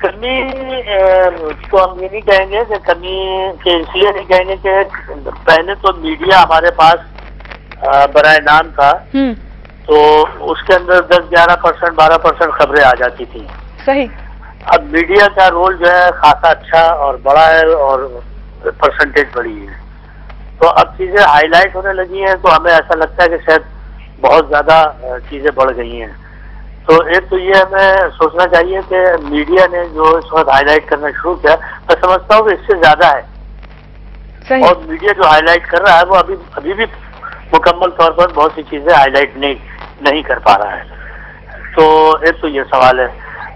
کمی کو ہم یہ نہیں کہیں گے کہ کمی کے اس لیے نہیں کہیں گے کہ پہلے تو میڈیا ہمارے پاس برائے نام تھا، تو اس کے اندر 10-11%، 12% خبریں آ جاتی تھیں. صحیح. اب میڈیا کا رول جو ہے خاصا اچھا اور بڑا ہے اور پرسنٹیج بڑی ہے، تو اب چیزیں ہائی لائٹ ہونے لگی ہیں، تو ہمیں ایسا لگتا ہے کہ شاید بہت زیادہ چیزیں بڑھ گئی ہیں. تو ایک تو یہ ہمیں سوچنا چاہیے کہ میڈیا نے جو اس وقت ہائی لائٹ کرنا شروع کیا، میں سمجھتا ہوں کہ اس سے زیادہ ہے. صحیح. اور میڈیا جو ہائی لائٹ کر رہا ہے وہ ابھی بھی مکمل طور پر بہت سی چیزیں ہائی لائٹ نہیں کر پا رہا ہے. تو ایک تو یہ سوال ہے.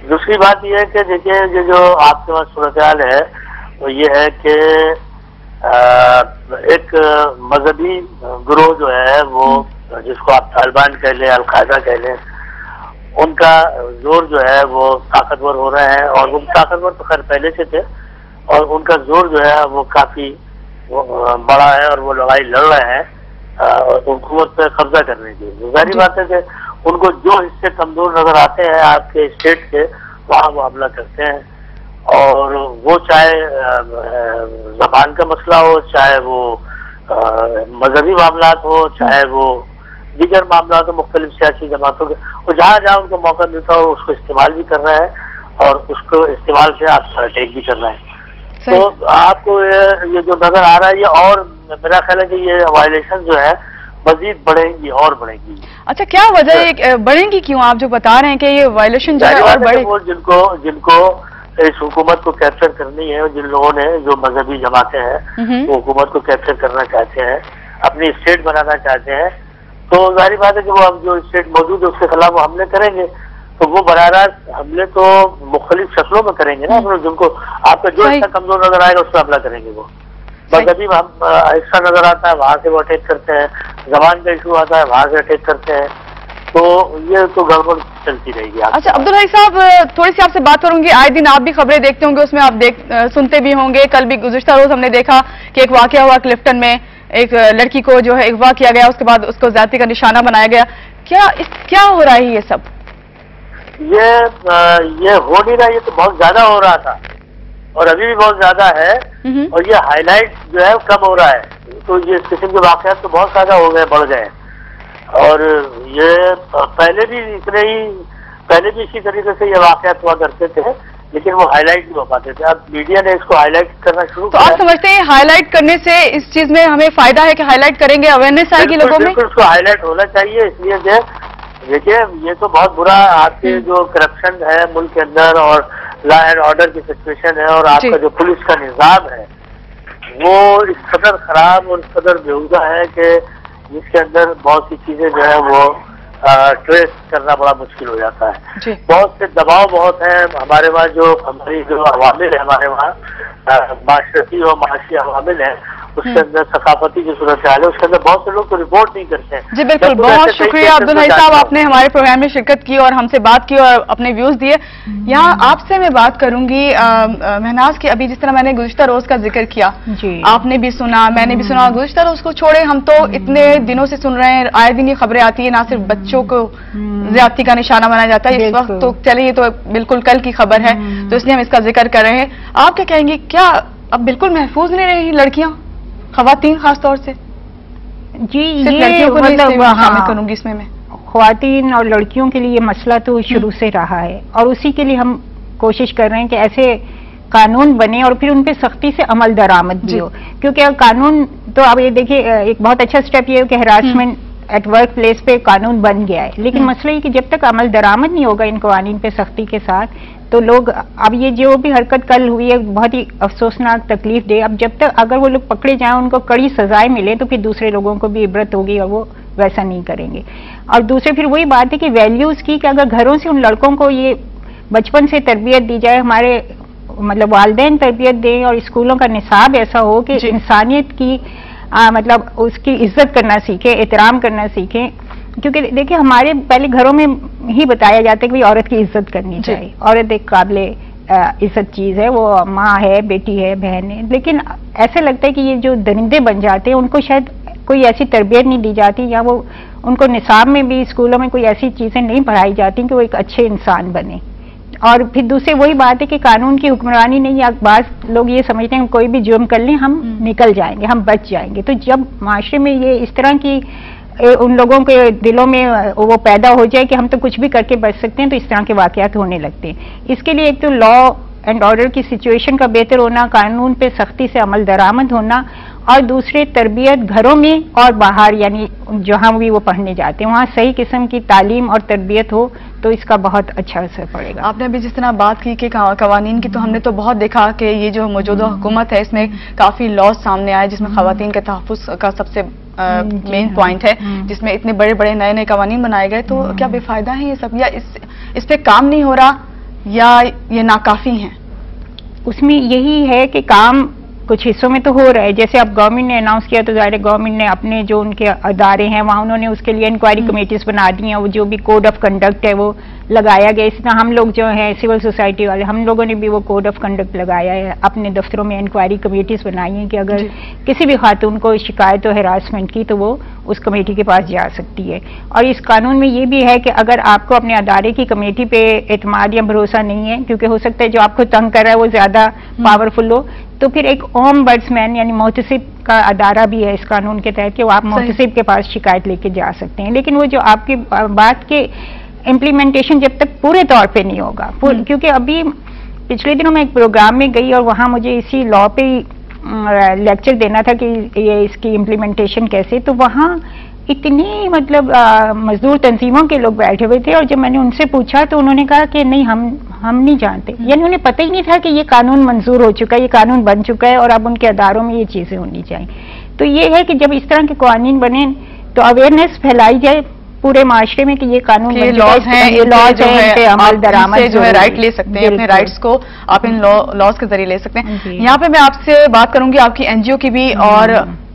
دوسری بات یہ ہے کہ دیکھیے یہ جو آپ کے پاس صورتحال ہے وہ یہ ہے کہ ایک مذہبی گروہ جو ہے وہ جس کو آپ طالبان کہہ لیں، القاعدہ کہہ لیں، ان کا زور جو ہے وہ طاقتور ہو رہے ہیں، اور وہ طاقتور تو خیر پہلے سے تھے، اور ان کا زور جو ہے وہ کافی بڑا ہے، اور وہ لڑائی لڑ رہے ہیں حکومت پہ قبضہ کرنے کی. ظاہری بات ہے کہ ان کو جو حصے کمزور نظر آتے ہیں آپ کے اسٹیٹ کے، وہاں وہ حملہ کرتے ہیں. اور وہ چاہے زبان کا مسئلہ ہو، چاہے وہ مذہبی معاملات ہو، چاہے وہ دیگر معاملات ہو مختلف سیاسی جماعتوں کے، وہ جہاں ان کو موقع ملتا ہو اس کو استعمال بھی کر رہا ہے، اور اس کو استعمال سے آپ اٹیک بھی کر رہے ہیں. تو آپ کو یہ جو نظر آ رہا ہے یہ، اور میرا خیال ہے کہ یہ وائلیشن جو ہے مزید بڑھیں گی اور بڑھیں گی. اچھا، کیا وجہ ہے بڑھیں گی؟ کیوں آپ جو بتا رہے ہیں کہ یہ وائلیشن جو ہے اور بڑھے؟ وہ جن کو اس حکومت کو کیپچر کرنی ہے، جن لوگوں نے جو مذہبی جماعتیں ہیں وہ حکومت کو کیپچر کرنا چاہتے ہیں، اپنی اسٹیٹ بنانا چاہتے ہیں، تو ظاہری بات ہے کہ وہ اب جو اسٹیٹ موجود ہے اس کے خلاف وہ حملے کریں گے. تو وہ براہ راست حملے تو مختلف شکلوں میں کریں گے نا، جن کو آپ کا جو حصہ کمزور نظر آئے گا اس پہ حملہ کریں گے. وہ مذہبی حصہ نظر آتا ہے وہاں سے وہ اٹیک کرتے ہیں، زبان کا ایشو آتا ہے وہاں سے اٹیک کرتے ہیں. تو یہ تو گڑبڑ چلتی رہے گی. اچھا عبدالحی صاحب، تھوڑی سی آپ سے بات کروں گی. آئے دن آپ بھی خبریں دیکھتے ہوں گے، اس میں آپ سنتے بھی ہوں گے. کل بھی گزشتہ روز ہم نے دیکھا کہ ایک واقعہ ہوا کلفٹن میں، ایک لڑکی کو جو ہے اغوا کیا گیا، اس کے بعد اس کو زیادتی کا نشانہ بنایا گیا. کیا ہو رہا ہے یہ سب؟ یہ ہو نہیں رہا، یہ تو بہت زیادہ ہو رہا تھا اور ابھی بھی بہت زیادہ ہے، اور یہ ہائی لائٹ جو ہے کم ہو رہا ہے. تو یہ اس قسم کے واقعات تو بہت زیادہ ہو گئے، بڑھ گئے. اور یہ پہلے بھی اسی طریقے سے یہ واقعات ہوا کرتے تھے، لیکن وہ ہائی لائٹ نہیں ہو پاتے تھے. اب میڈیا نے اس کو ہائی لائٹ کرنا شروع کیا. تو آپ سمجھتے ہیں ہائی لائٹ کرنے سے اس چیز میں ہمیں فائدہ ہے کہ ہائی لائٹ کریں گے، اویئرنیس آئے گی لوگوں میں؟ بالکل، اس کو ہائی لائٹ ہونا چاہیے. اس لیے کہ دیکھیے یہ تو بہت برا آپ کے جو کرپشن ہے ملک کے اندر، اور لا اینڈ آرڈر کی سچویشن ہے، اور آپ کا جو پولیس کا نظام ہے وہ اس قدر خراب اور اس قدر بیہودہ ہے کہ جس کے اندر بہت سی چیزیں جو ہے وہ ٹریس کرنا بڑا مشکل ہو جاتا ہے. بہت سے دباؤ بہت ہیں ہمارے وہاں، ہماری جو عوامل ہے ہمارے وہاں معاشرتی اور معاشی عوامل ہیں، اس کے اندر ثقافتی جو صورتحال ہے اس کے اندر بہت سے لوگ تو رپورٹ نہیں کرتے ہیں. جی بالکل، بہت شکریہ عبدالحی صاحب، آپ نے ہمارے پروگرام میں شرکت کی اور ہم سے بات کی اور اپنے ویوز دیے. یہاں آپ سے میں بات کروں گی مہناز کی. ابھی جس طرح میں نے گزشتہ روز کا ذکر کیا، آپ نے بھی سنا، میں نے بھی سنا. گزشتہ روز کو چھوڑے، ہم تو اتنے دنوں سے سن رہے ہیں، آئے دن یہ خبریں آتی ہیں، نہ صرف بچوں کو زیادتی کا نشانہ بنایا جاتا ہے اس وقت. تو چلیے یہ تو بالکل کل کی خبر ہے، تو اس لیے ہم اس کا ذکر کر رہے ہیں. آپ کیا کہیں گے، کیا اب بالکل محفوظ نہیں رہی لڑکیاں، خواتین خاص طور سے؟ جی یہ مطلب شامل کروں گی اس میں خواتین اور لڑکیوں کے لیے مسئلہ تو شروع سے رہا ہے، اور اسی کے لیے ہم کوشش کر رہے ہیں کہ ایسے قانون بنے اور پھر ان پہ سختی سے عمل درآمد بھی ہو. کیونکہ قانون تو اب یہ دیکھیے ایک بہت اچھا سٹیپ یہ ہے کہ ہراسمنٹ ایٹ ورک پلیس پہ قانون بن گیا ہے، لیکن مسئلہ یہ کہ جب تک عمل درآمد نہیں ہوگا ان قوانین پہ سختی کے ساتھ، تو لوگ اب یہ جو بھی حرکت کل ہوئی ہے بہت ہی افسوسناک تکلیف دے. اب جب تک اگر وہ لوگ پکڑے جائیں، ان کو کڑی سزائیں ملیں، تو پھر دوسرے لوگوں کو بھی عبرت ہوگی اور وہ ویسا نہیں کریں گے. اور دوسرے پھر وہی بات ہے کہ ویلیوز کی، کہ اگر گھروں سے ان لڑکوں کو یہ بچپن سے تربیت دی جائے، ہمارے مطلب والدین تربیت دیں، اور اسکولوں کا نصاب ایسا ہو کہ انسانیت کی مطلب اس کی عزت کرنا سیکھیں، احترام کرنا سیکھیں. کیونکہ دیکھیں ہمارے پہلے گھروں میں ہی بتایا جاتا ہے کہ عورت کی عزت کرنی چاہیے، عورت ایک قابل عزت چیز ہے، وہ ماں ہے، بیٹی ہے، بہن ہے. لیکن ایسا لگتا ہے کہ یہ جو درندے بن جاتے ہیں ان کو شاید کوئی ایسی تربیت نہیں دی جاتی، یا وہ ان کو نصاب میں بھی اسکولوں میں کوئی ایسی چیزیں نہیں پڑھائی جاتی کہ وہ ایک اچھے انسان بنے. اور پھر دوسرے وہی بات ہے کہ قانون کی حکمرانی نہیں، یا بعض لوگ یہ سمجھتے ہیں کہ کوئی بھی جرم کر لیں ہم نکل جائیں گے، ہم بچ جائیں گے. تو جب معاشرے میں یہ اس طرح کی ان لوگوں کے دلوں میں وہ پیدا ہو جائے کہ ہم تو کچھ بھی کر کے بچ سکتے ہیں، تو اس طرح کے واقعات ہونے لگتے ہیں. اس کے لیے ایک تو لا اینڈ آرڈر کی سچویشن کا بہتر ہونا، قانون پہ سختی سے عمل درآمد ہونا، اور دوسرے تربیت گھروں میں اور باہر، یعنی جہاں بھی وہ پڑھنے جاتے ہیں وہاں صحیح قسم کی تعلیم اور تربیت ہو تو اس کا بہت اچھا اثر پڑے گا. آپ نے ابھی جس طرح بات کی کہ قوانین کی، تو ہم نے تو بہت دیکھا کہ یہ جو موجودہ حکومت ہے اس میں کافی لاز سامنے آئے جس میں خواتین کے تحفظ کا سب سے مین پوائنٹ ہے، جس میں اتنے بڑے بڑے نئے قوانین بنائے گئے. تو کیا بے فائدہ ہیں یہ سب، یا اس پہ کام نہیں ہو رہا، یا یہ ناکافی ہیں؟ اس میں یہی ہے کہ کام کچھ حصوں میں تو ہو رہا ہے. جیسے اب گورنمنٹ نے اناؤنس کیا تو ظاہر گورنمنٹ نے اپنے جو ان کے ادارے ہیں وہاں انہوں نے اس کے لیے انکوائری کمیٹیز بنا دی ہیں، وہ جو بھی کوڈ آف کنڈکٹ ہے وہ لگایا گیا. اس طرح ہم لوگ جو ہیں سول سوسائٹی والے، ہم لوگوں نے بھی وہ کوڈ آف کنڈکٹ لگایا ہے، اپنے دفتروں میں انکوائری کمیٹیز بنائی ہیں کہ اگر کسی بھی خاتون کو شکایت ہو ہراسمنٹ کی تو وہ اس کمیٹی کے پاس جا سکتی ہے. اور اس قانون میں یہ بھی ہے کہ اگر آپ کو اپنے ادارے کی کمیٹی پہ اعتماد یا بھروسہ نہیں ہے، کیونکہ ہو سکتا ہے جو آپ کو تنگ کر رہا ہے وہ زیادہ پاورفل ہو، تو پھر ایک اوم برڈسمین یعنی محتسب کا ادارہ بھی ہے اس قانون کے تحت کہ وہ آپ محتسب کے پاس شکایت لے کے جا سکتے ہیں. لیکن وہ جو آپ کی بات کے امپلیمنٹیشن جب تک پورے طور پہ نہیں ہوگا، کیونکہ ابھی پچھلے دنوں میں ایک پروگرام میں گئی اور وہاں مجھے اسی لا پہ لیکچر دینا تھا کہ یہ اس کی امپلیمنٹیشن کیسے، تو وہاں اتنی مطلب مزدور تنظیموں کے لوگ بیٹھے ہوئے تھے، اور جب میں نے ان سے پوچھا تو انہوں نے کہا کہ نہیں ہم نہیں جانتے، یعنی انہیں پتہ ہی نہیں تھا کہ یہ قانون منظور ہو چکا ہے، یہ قانون بن چکا ہے اور اب ان کے اداروں میں یہ چیزیں ہونی چاہیے. تو یہ ہے کہ جب اس طرح کے قوانین بنے تو اویئرنیس پھیلائی جائے پورے معاشرے میں کہ یہ قانون یہ لاز ہیں، عمل درآمد جو ہے رائٹ لے سکتے ہیں، اپنے رائٹس کو آپ ان لاز کے ذریعے لے سکتے ہیں. یہاں پہ میں آپ سے بات کروں گی آپ کی این جی او کی بھی، اور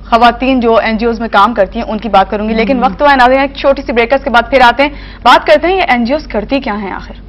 خواتین جو این جی اوز میں کام کرتی ہیں ان کی بات کروں گی. لیکن وقت ہوا ہے ناظرین، ایک چھوٹی سی بریکرز کے بعد پھر آتے ہیں، بات کرتے ہیں یہ این جی اوز کرتی کیا ہیں آخر.